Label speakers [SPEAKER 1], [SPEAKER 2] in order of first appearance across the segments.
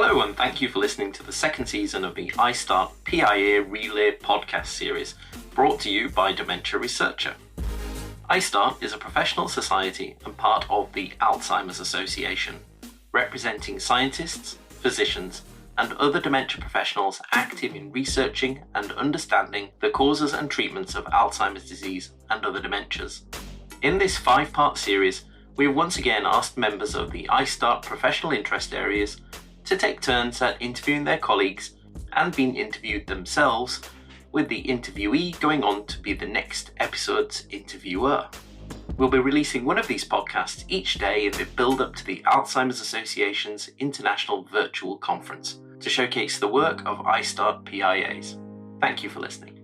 [SPEAKER 1] Hello and thank you for listening to the second season of the iStart PIA Relay podcast series, brought to you by Dementia Researcher. iStart is a professional society and part of the Alzheimer's Association, representing scientists, physicians, and other dementia professionals active in researching and understanding the causes and treatments of Alzheimer's disease and other dementias. In this 5-part series, we have once again asked members of the iStart professional interest areas to take turns at interviewing their colleagues and being interviewed themselves, with the interviewee going on to be the next episode's interviewer. We'll be releasing one of these podcasts each day in the build-up to the Alzheimer's Association's International Virtual Conference to showcase the work of iStart PIAs. Thank you for listening.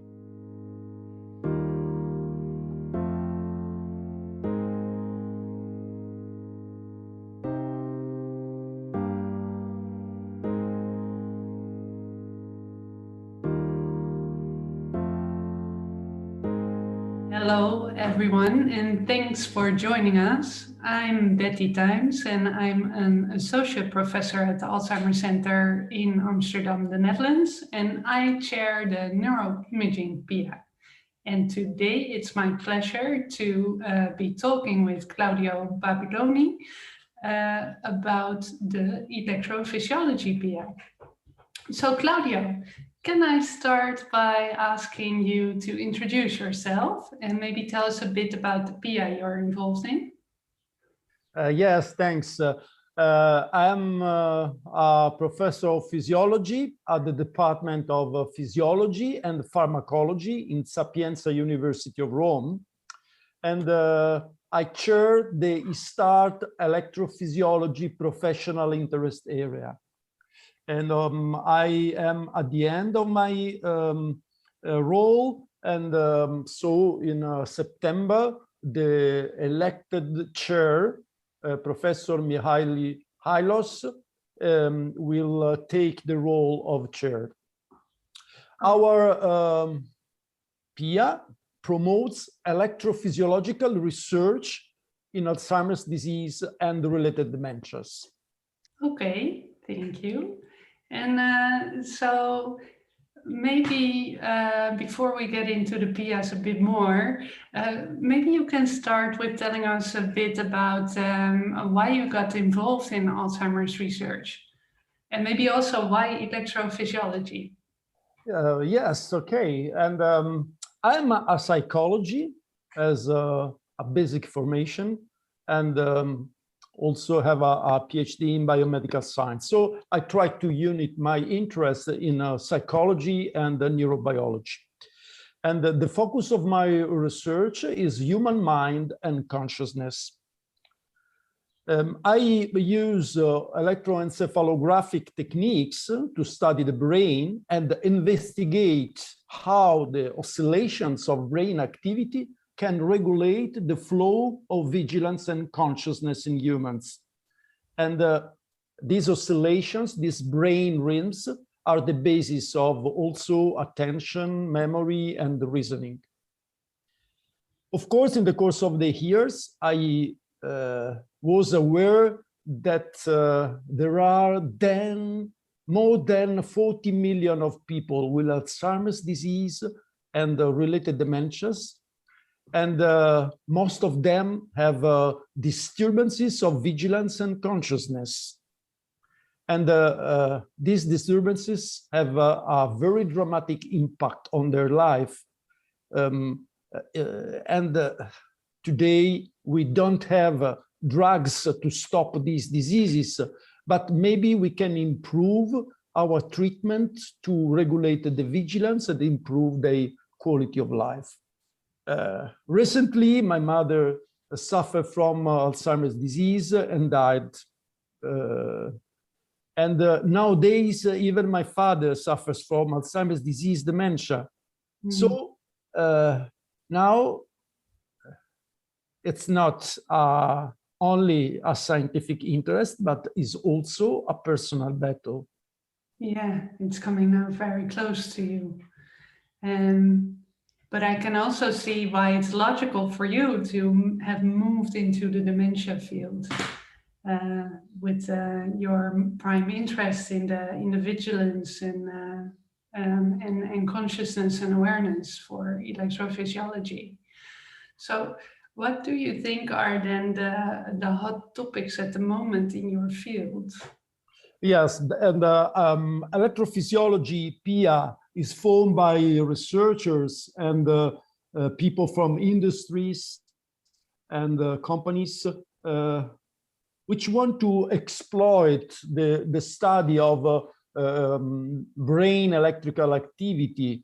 [SPEAKER 2] Hello everyone, and thanks for joining us. I'm Betty Times and I'm an associate professor at the Alzheimer's Center in Amsterdam, the Netherlands, and I chair the neuroimaging PI. And today it's my pleasure to be talking with Claudio Babiloni about the electrophysiology PI. So Claudio, can I start by asking you to introduce yourself and maybe tell us a bit about the PI you're involved in?
[SPEAKER 3] Yes, thanks. I'm a professor of physiology at the Department of Physiology and Pharmacology in Sapienza University of Rome. And I chair the iStart Electrophysiology Professional Interest Area. And I am at the end of my role, and so in September, the elected chair, Professor Mihaly Hylos, will take the role of chair. Our PIA promotes electrophysiological research in Alzheimer's disease and related dementias.
[SPEAKER 2] Okay, thank you. And so maybe before we get into the PIAs a bit more, maybe you can start with telling us a bit about why you got involved in Alzheimer's research, and maybe also why electrophysiology.
[SPEAKER 3] Yes, okay. And I'm a psychology as a basic formation, and also have a PhD in biomedical science. So I try to unite my interest in psychology and neurobiology. And the focus of my research is human mind and consciousness. I use electroencephalographic techniques to study the brain and investigate how the oscillations of brain activity can regulate the flow of vigilance and consciousness in humans. And these oscillations, these brain rhythms, are the basis of also attention, memory, and reasoning. Of course, in the course of the years, I was aware that there are more than 40 million of people with Alzheimer's disease and related dementias. And most of them have disturbances of vigilance and consciousness. And these disturbances have a very dramatic impact on their life. Today, we don't have drugs to stop these diseases, but maybe we can improve our treatment to regulate the vigilance and improve the quality of life. Recently, my mother suffered from Alzheimer's disease and died. Nowadays, even my father suffers from Alzheimer's disease dementia. So now it's not only a scientific interest, but is also a personal battle.
[SPEAKER 2] Yeah, it's coming now very close to you. But I can also see why it's logical for you to have moved into the dementia field. with your prime interest in the vigilance and consciousness and awareness for electrophysiology. So what do you think are then the hot topics at the moment in your field?
[SPEAKER 3] Yes, and electrophysiology, PIA, is formed by researchers and people from industries and companies which want to exploit the study of brain electrical activity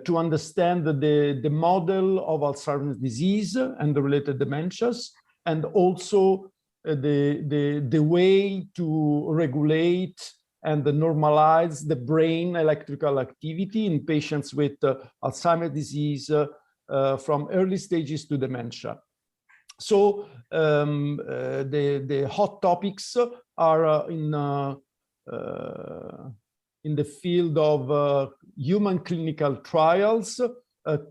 [SPEAKER 3] to understand the model of Alzheimer's disease and the related dementias, and also the way to regulate and normalize the brain electrical activity in patients with Alzheimer's disease from early stages to dementia. So the hot topics are in the field of human clinical trials,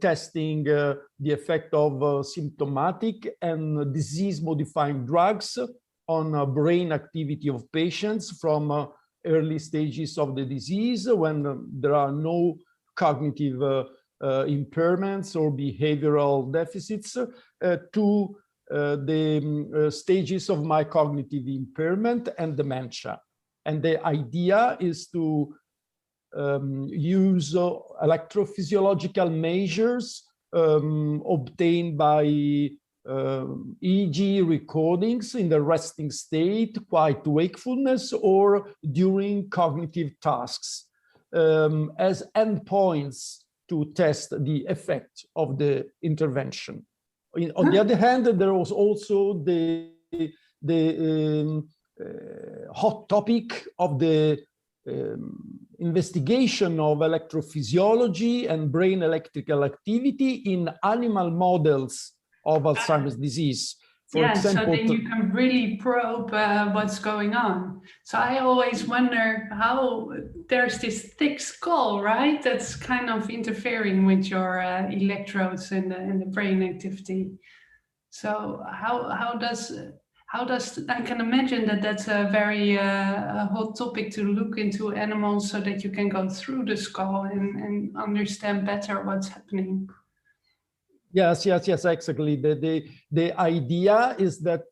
[SPEAKER 3] testing the effect of symptomatic and disease-modifying drugs on brain activity of patients from early stages of the disease when there are no cognitive impairments or behavioral deficits to the stages of mild cognitive impairment and dementia. And the idea is to use electrophysiological measures obtained by EEG recordings in the resting state, quiet wakefulness, or during cognitive tasks as endpoints to test the effect of the intervention. On the other hand, there was also the hot topic of the investigation of electrophysiology and brain electrical activity in animal models of Alzheimer's disease. For example,
[SPEAKER 2] so then you can really probe what's going on. So I always wonder how there's this thick skull, right? That's kind of interfering with your electrodes and the brain activity. So how does I can imagine that that's a very hot topic to look into animals so that you can go through the skull and understand better what's happening.
[SPEAKER 3] Yes, exactly. The idea is that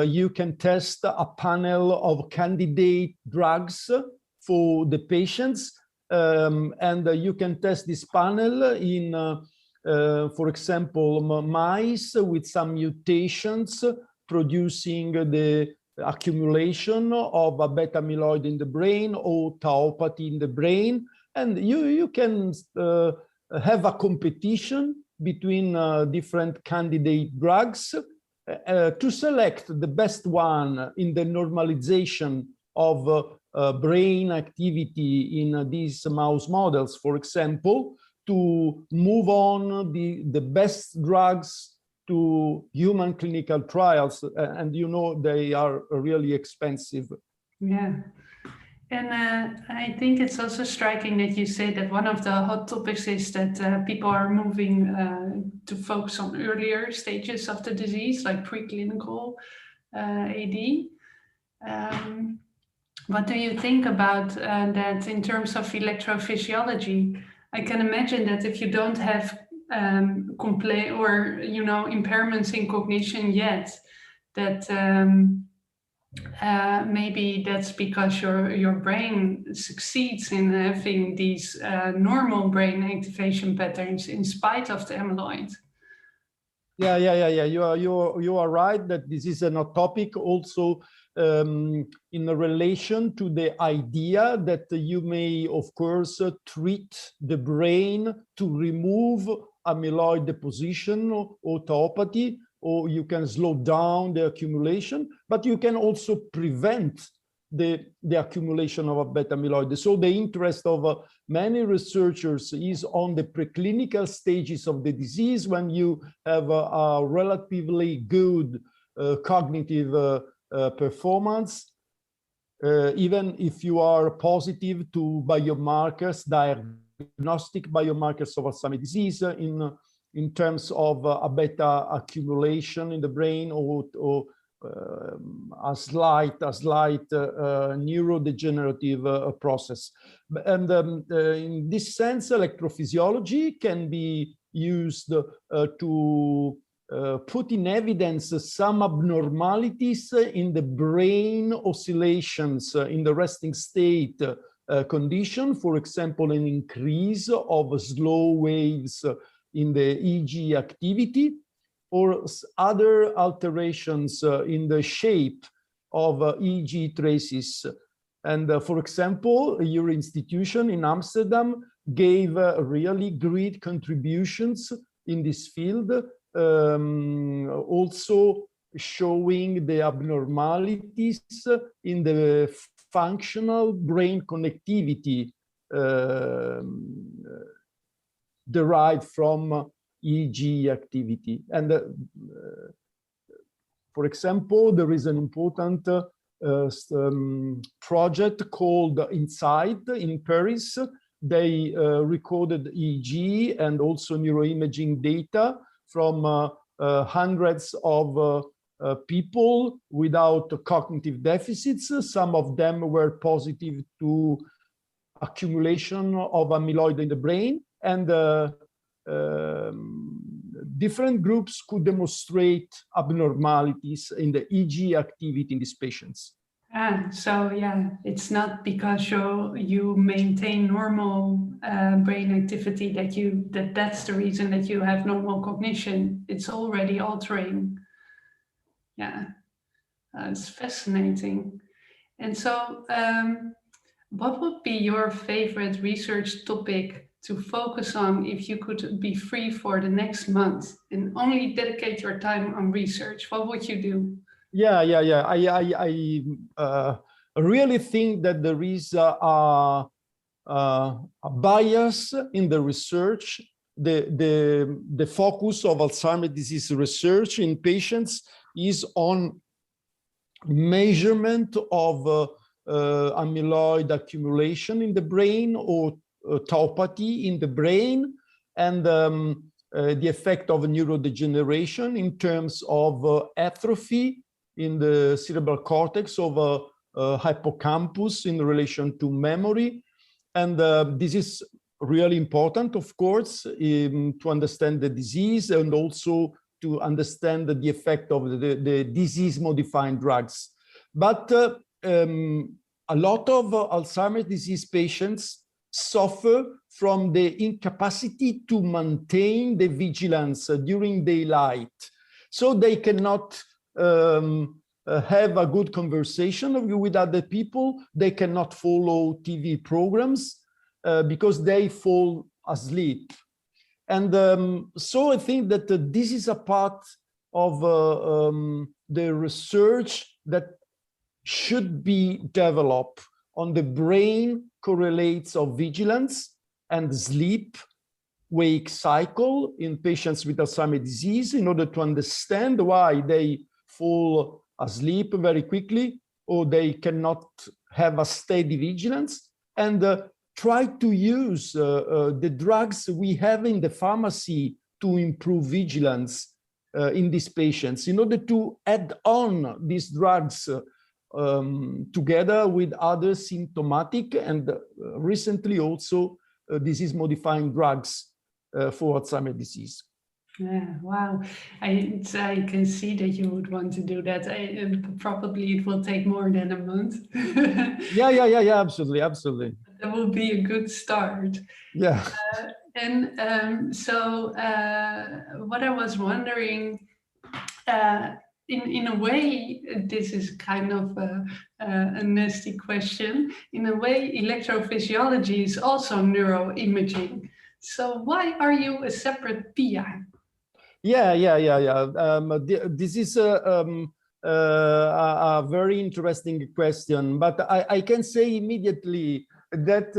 [SPEAKER 3] you can test a panel of candidate drugs for the patients, and you can test this panel in, for example, mice with some mutations producing the accumulation of a beta amyloid in the brain or tauopathy in the brain, and you can have a competition between different candidate drugs to select the best one in the normalization of brain activity in these mouse models, for example, to move on the best drugs to human clinical trials. And you know, they are really expensive.
[SPEAKER 2] Yeah. And I think it's also striking that you say that one of the hot topics is that people are moving to focus on earlier stages of the disease, like preclinical AD. What do you think about that in terms of electrophysiology? I can imagine that if you don't have complaint or impairments in cognition yet, that maybe that's because your brain succeeds in having these normal brain activation patterns in spite of the amyloid.
[SPEAKER 3] Yeah. You are right that this is a topic also in relation to the idea that you may, of course, treat the brain to remove amyloid deposition or tauopathy, or you can slow down the accumulation, but you can also prevent the accumulation of a beta amyloid. So the interest of many researchers is on the preclinical stages of the disease when you have a relatively good cognitive performance, even if you are positive to biomarkers, diagnostic biomarkers of Alzheimer's disease in terms of a beta accumulation in the brain or a slight neurodegenerative process. And in this sense, electrophysiology can be used to put in evidence some abnormalities in the brain oscillations in the resting state condition. For example, an increase of slow waves in the EEG activity, or other alterations in the shape of EEG traces. And for example, your institution in Amsterdam gave really great contributions in this field, also showing the abnormalities in the functional brain connectivity derived from EEG activity. And for example, there is an important project called InSight in Paris. They recorded EEG and also neuroimaging data from hundreds of people without cognitive deficits. Some of them were positive to accumulation of amyloid in the brain, and different groups could demonstrate abnormalities in the EEG activity in these patients.
[SPEAKER 2] So yeah, it's not because you maintain normal brain activity that's the reason that you have normal cognition. It's already altering. Yeah, it's fascinating. And so, what would be your favorite research topic to focus on if you could be free for the next month and only dedicate your time on research? What would you do?
[SPEAKER 3] Yeah. I really think that there is a bias in the research. The focus of Alzheimer's disease research in patients is on measurement of amyloid accumulation in the brain or tauopathy in the brain, and the effect of neurodegeneration in terms of atrophy in the cerebral cortex of hippocampus in relation to memory. And this is really important, of course, to understand the disease and also to understand the effect of the disease-modifying drugs. But a lot of Alzheimer's disease patients suffer from the incapacity to maintain the vigilance during daylight. So they cannot have a good conversation with other people. They cannot follow TV programs because they fall asleep. And so I think that this is a part of the research that should be developed on the brain correlates of vigilance and sleep-wake cycle in patients with Alzheimer's disease in order to understand why they fall asleep very quickly or they cannot have a steady vigilance, and try to use the drugs we have in the pharmacy to improve vigilance in these patients in order to add on these drugs together with other symptomatic and recently also disease-modifying drugs for Alzheimer's disease.
[SPEAKER 2] Yeah, wow. I can see that you would want to do that. Probably it will take more than a month.
[SPEAKER 3] Yeah, absolutely.
[SPEAKER 2] That will be a good start.
[SPEAKER 3] Yeah.
[SPEAKER 2] So what I was wondering, in a way, this is kind of a nasty question. In a way, electrophysiology is also neuroimaging. So why are you a separate PI?
[SPEAKER 3] Yeah. This is a very interesting question, but I can say immediately that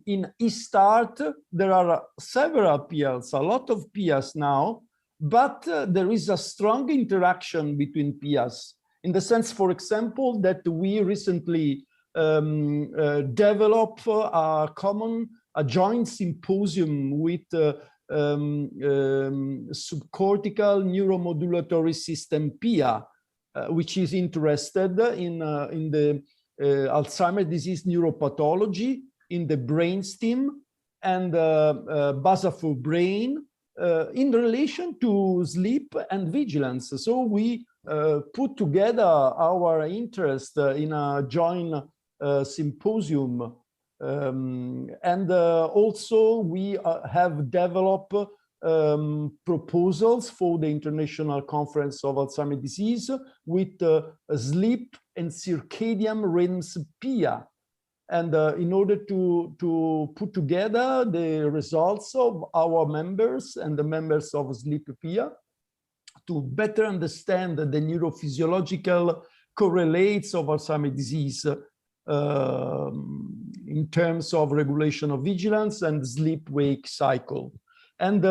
[SPEAKER 3] in eSTART, there are several PIs, a lot of PIs now, but there is a strong interaction between PIs in the sense, for example, that we recently developed a joint symposium with subcortical neuromodulatory system PIA which is interested in the Alzheimer's disease neuropathology, in the brainstem and basal forebrain in relation to sleep and vigilance. So we put together our interest in a joint symposium. And also we have developed proposals for the International Conference of Alzheimer's Disease with sleep and circadian rhythms PIA. And in order to put together the results of our members and the members of Sleep PIA to better understand the neurophysiological correlates of Alzheimer's disease in terms of regulation of vigilance and sleep-wake cycle. And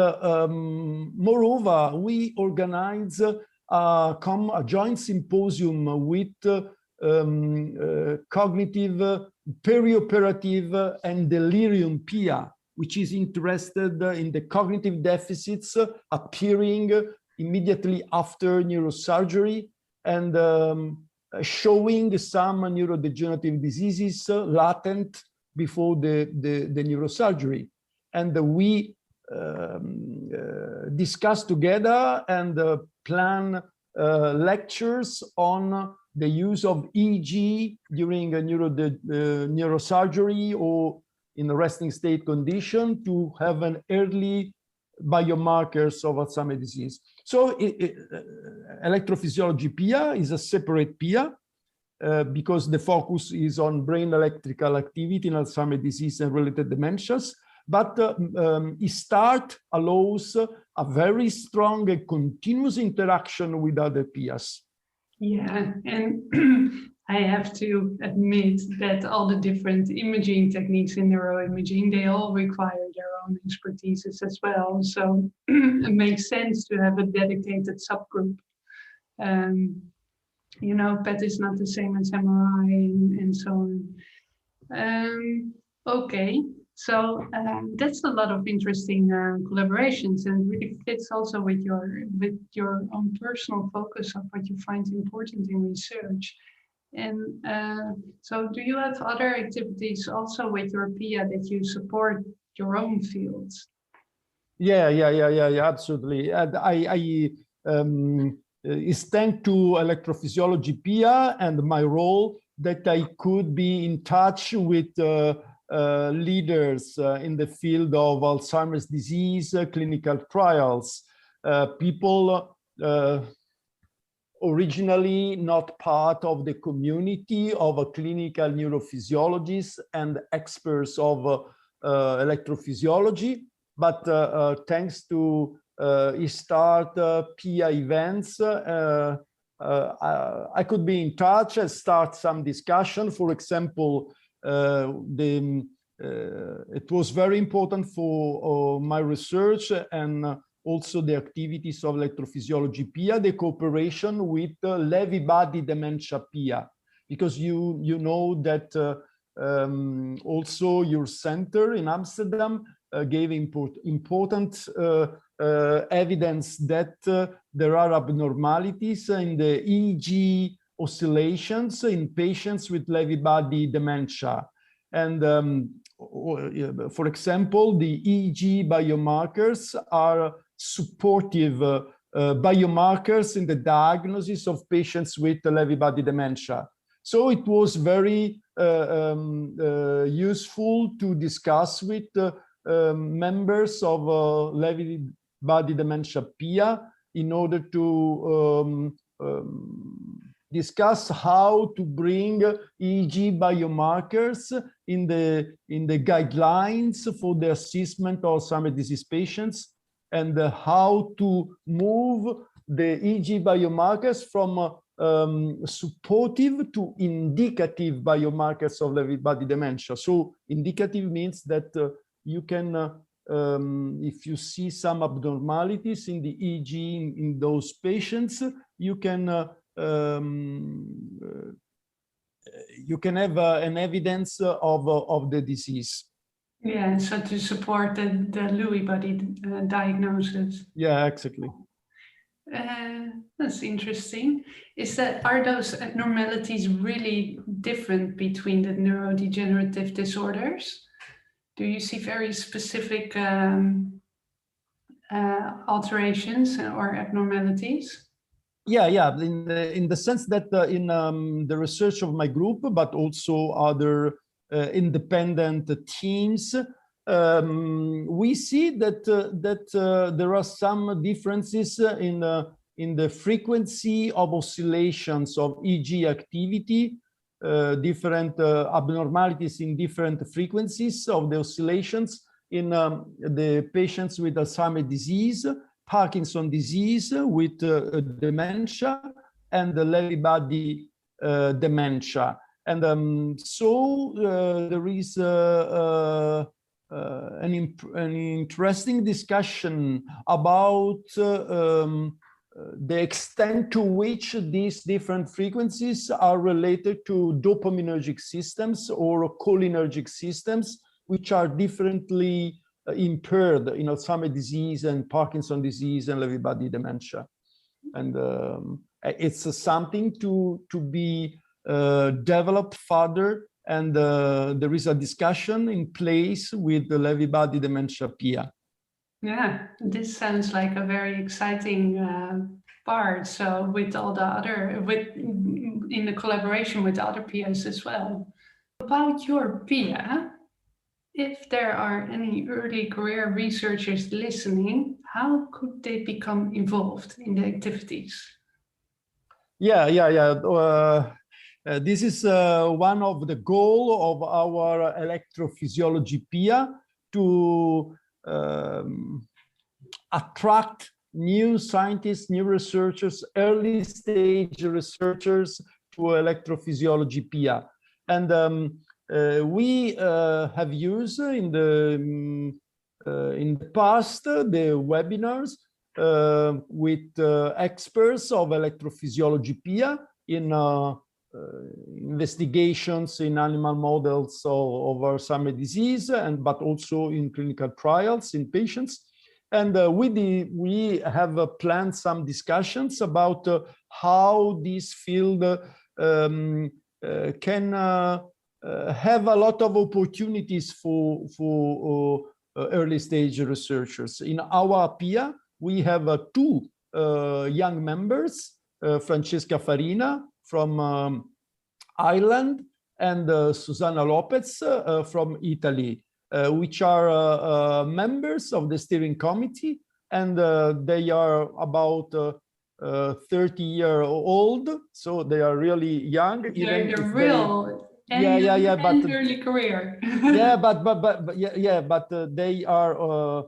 [SPEAKER 3] moreover, we organize a joint symposium with cognitive, perioperative, and delirium PIA, which is interested in the cognitive deficits appearing immediately after neurosurgery and showing some neurodegenerative diseases latent before the neurosurgery. And we discuss together and plan lectures on the use of EEG during a neurosurgery or in a resting state condition to have an early biomarkers of Alzheimer's disease. So electrophysiology PIA is a separate PIA because the focus is on brain electrical activity in Alzheimer's disease and related dementias. But ISTART allows a very strong and continuous interaction with other PIAs.
[SPEAKER 2] Yeah, and I have to admit that all the different imaging techniques in neuroimaging, they all require their own expertises as well. So it makes sense to have a dedicated subgroup. You know, PET is not the same as MRI and so on. Okay. So that's a lot of interesting collaborations, and really fits also with your own personal focus of what you find important in research. And so do you have other activities also with your PIA that you support your own fields?
[SPEAKER 3] Yeah, absolutely. And it's thanks to electrophysiology PIA and my role that I could be in touch with leaders in the field of Alzheimer's disease clinical trials, people originally not part of the community of a clinical neurophysiologists and experts of electrophysiology, but thanks to ISTART PIA events, I could be in touch and start some discussion. For example, it was very important for my research and also the activities of electrophysiology PIA, the cooperation with Lewy body dementia PIA, because you know that also your center in Amsterdam gave important evidence that there are abnormalities in the EEG oscillations in patients with Lewy body dementia. And for example, the EEG biomarkers are supportive biomarkers in the diagnosis of patients with Lewy body dementia. So it was very useful to discuss with members of Lewy body dementia PIA in order to discuss how to bring EEG biomarkers in the guidelines for the assessment of Alzheimer's disease patients, and how to move the EEG biomarkers from supportive to indicative biomarkers of Lewy body dementia. So indicative means that you can, if you see some abnormalities in the EEG in those patients, you can have an evidence of the disease.
[SPEAKER 2] Yeah, so to support the Lewy body diagnosis.
[SPEAKER 3] Yeah, exactly.
[SPEAKER 2] That's interesting. Are those abnormalities really different between the neurodegenerative disorders? Do you see very specific alterations or abnormalities?
[SPEAKER 3] Yeah. In the sense that in the research of my group, but also other independent teams, we see that there are some differences in the frequency of oscillations of EEG activity, different abnormalities in different frequencies of the oscillations in the patients with Alzheimer's disease, Parkinson disease with dementia, and the Lewy body dementia. And so there is an interesting discussion about the extent to which these different frequencies are related to dopaminergic systems or cholinergic systems, which are differently impaired in Alzheimer's disease and Parkinson disease and Lewy body dementia. And it's something to be developed further. And there is a discussion in place with the Lewy body dementia PIA.
[SPEAKER 2] Yeah, this sounds like a very exciting part. So with all the other, in the collaboration with other PIAs as well. About your PIA, if there are any early career researchers listening, how could they become involved in the activities?
[SPEAKER 3] This is one of the goals of our electrophysiology PIA, to attract new scientists, new researchers, early stage researchers to electrophysiology PIA. And we have used in the past the webinars with experts of electrophysiology PIA in investigations in animal models of Alzheimer's disease, but also in clinical trials in patients. And we have planned some discussions about how this field can have a lot of opportunities for early stage researchers. In our PIA, we have two young members, Francesca Farina from Ireland and Susanna Lopez from Italy, which are members of the steering committee, and they are about 30-year-old, so they are really young.
[SPEAKER 2] They're real.
[SPEAKER 3] But
[SPEAKER 2] early career.
[SPEAKER 3] but they are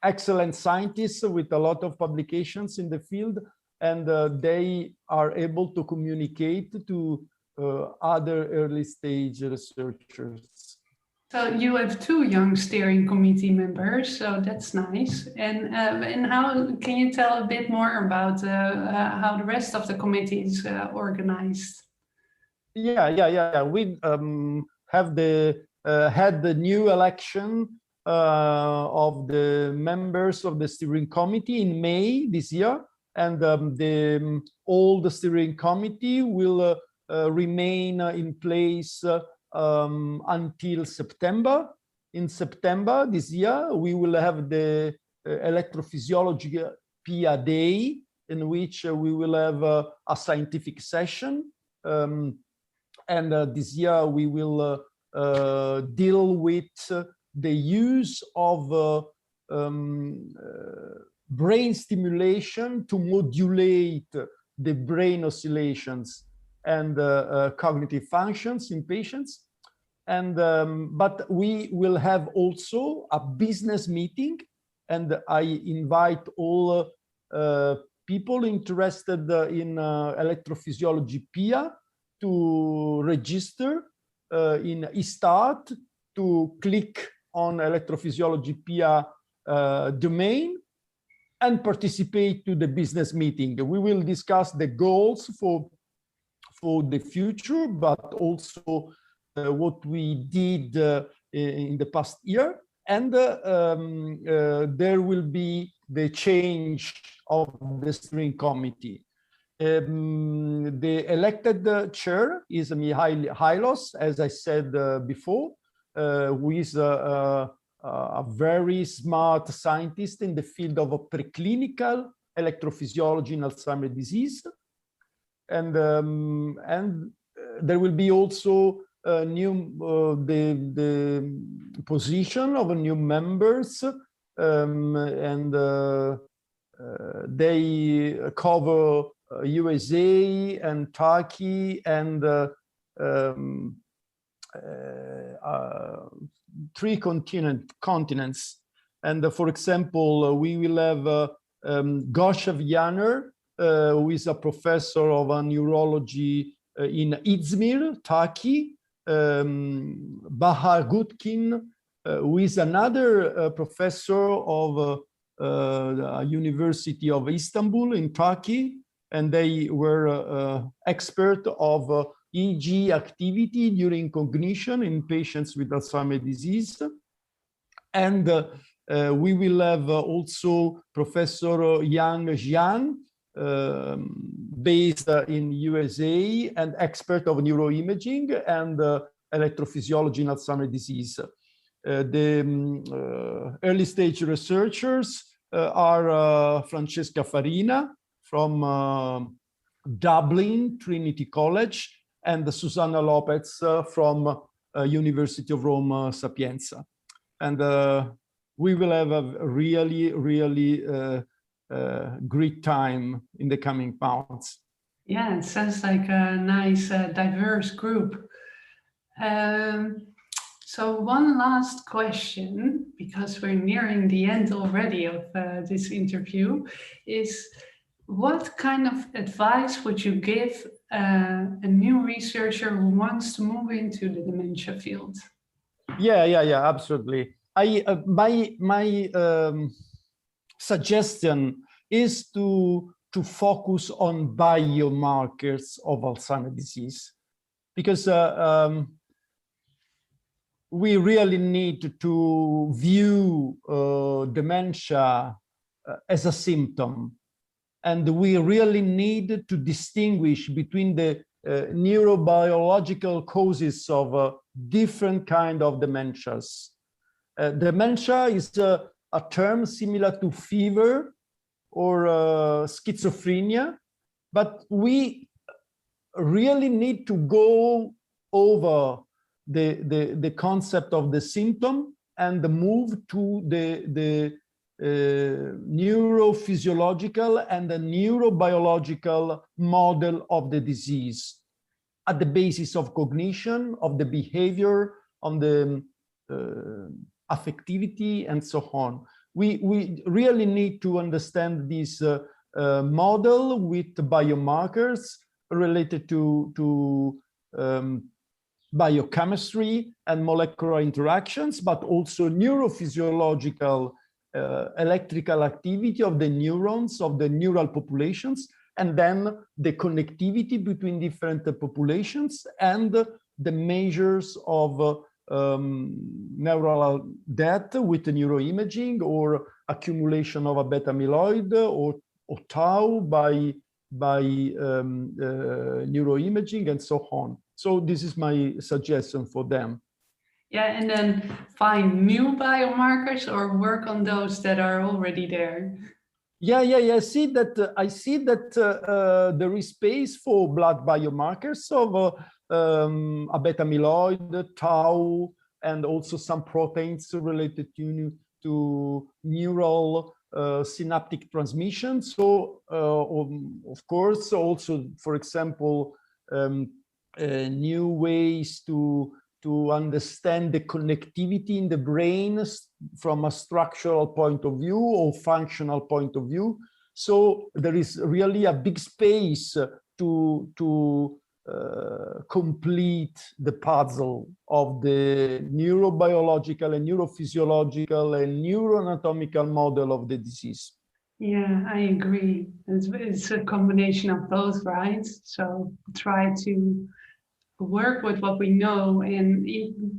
[SPEAKER 3] excellent scientists with a lot of publications in the field, and they are able to communicate to other early stage researchers.
[SPEAKER 2] So you have two young steering committee members, so that's nice. And how can you tell a bit more about how the rest of the committee is organized?
[SPEAKER 3] Yeah. We have had the new election of the members of the steering committee in May this year, and all the steering committee will remain in place until September. In September this year, we will have the electrophysiology PIA Day, in which we will have a scientific session. And this year we will deal with the use of brain stimulation to modulate the brain oscillations and cognitive functions in patients. And but we will have also a business meeting, and I invite all people interested in electrophysiology PIA to register in eStart, to click on electrophysiology PIA domain and participate to the business meeting. We will discuss the goals for the future, but also what we did in the past year. and there will be the change of the steering committee. The elected chair is Mihail Hylos, as I said before, who is a very smart scientist in the field of preclinical electrophysiology in Alzheimer's disease. And there will be also the position of new members, and they cover USA and Turkey and 3 continents. And for example, we will have Goshev Yaner, who is a professor of neurology in Izmir, Turkey. Bahar Gutkin, who is another professor of the University of Istanbul in Turkey, and they were expert of EEG activity during cognition in patients with Alzheimer's disease. And we will have also Professor Yang Jiang, based in USA and expert of neuroimaging and electrophysiology in Alzheimer's disease. The early stage researchers are Francesca Farina from Dublin Trinity College and Susana Lopez from University of Rome Sapienza. And we will have a really great time in the coming months.
[SPEAKER 2] Yeah, it sounds like a nice, diverse group. So one last question, because we're nearing the end already of this interview, is what kind of advice would you give a new researcher who wants to move into the dementia field?
[SPEAKER 3] Yeah, absolutely. My suggestion is to focus on biomarkers of Alzheimer's disease, because we really need to view dementia as a symptom, and we really need to distinguish between the neurobiological causes of different kind of dementias. Dementia is a term similar to fever or schizophrenia, but we really need to go over the concept of the symptom and move to the neurophysiological and the neurobiological model of the disease at the basis of cognition, of the behavior, on the affectivity, and so on. We really need to understand this model with biomarkers related to biochemistry and molecular interactions, but also neurophysiological electrical activity of the neurons, of the neural populations, and then the connectivity between different populations and the measures of neural death with neuroimaging or accumulation of a beta amyloid or tau by neuroimaging and so on. So this is my suggestion for them.
[SPEAKER 2] Yeah, and then find new biomarkers or work on those that are already there.
[SPEAKER 3] Yeah. I see that there is space for blood biomarkers of a beta amyloid, tau, and also some proteins related to neural synaptic transmission. So, of course, also, for example, new ways to understand the connectivity in the brain from a structural point of view or functional point of view. So there is really a big space to complete the puzzle of the neurobiological and neurophysiological and neuroanatomical model of the disease.
[SPEAKER 2] Yeah, I agree. It's a combination of both, right? So try to work with what we know and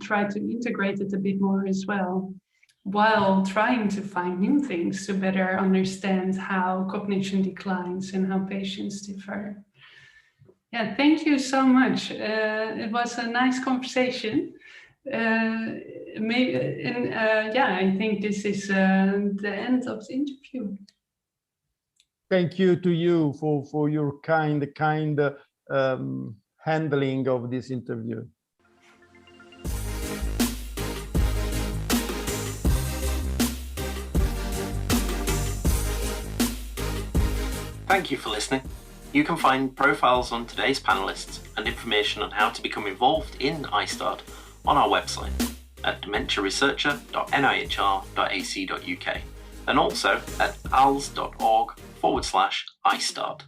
[SPEAKER 2] try to integrate it a bit more as well. while trying to find new things to better understand how cognition declines and how patients differ. Yeah, thank you so much. It was a nice conversation. I think this is the end of the interview.
[SPEAKER 3] Thank you to you for your kind handling of this interview.
[SPEAKER 1] Thank you for listening. You can find profiles on today's panelists and information on how to become involved in iStart on our website at dementiaresearcher.nihr.ac.uk and also at als.org/iStart.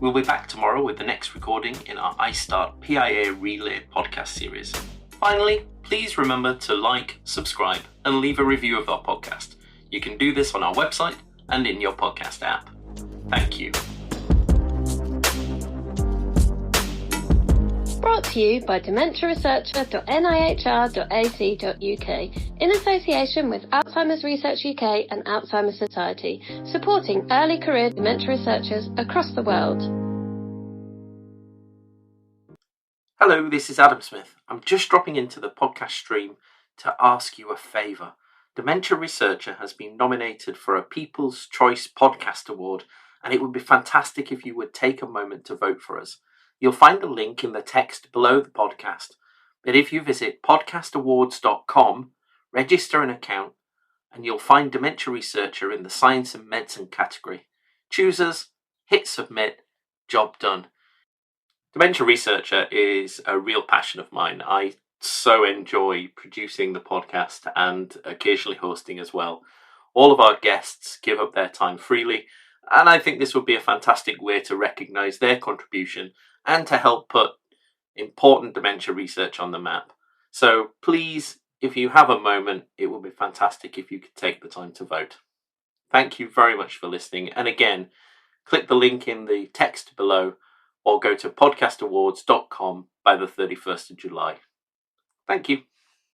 [SPEAKER 1] We'll be back tomorrow with the next recording in our iStart PIA Relay podcast series. Finally, please remember to like, subscribe, and leave a review of our podcast. You can do this on our website and in your podcast app. Thank you.
[SPEAKER 4] Brought to you by dementiaresearcher.nihr.ac.uk in association with Alzheimer's Research UK and Alzheimer's Society, supporting early career dementia researchers across the world.
[SPEAKER 1] Hello, this is Adam Smith. I'm just dropping into the podcast stream to ask you a favour. Dementia Researcher has been nominated for a People's Choice Podcast Award, and it would be fantastic if you would take a moment to vote for us. You'll find a link in the text below the podcast, but if you visit podcastawards.com, register an account, and you'll find Dementia Researcher in the Science and Medicine category. Choose us, hit submit, job done. Dementia Researcher is a real passion of mine. I so enjoy producing the podcast and occasionally hosting as well. All of our guests give up their time freely, and I think this would be a fantastic way to recognise their contribution and to help put important dementia research on the map. So please, if you have a moment, it would be fantastic if you could take the time to vote. Thank you very much for listening. And again, click the link in the text below or go to podcastawards.com by the 31st of July. Thank you.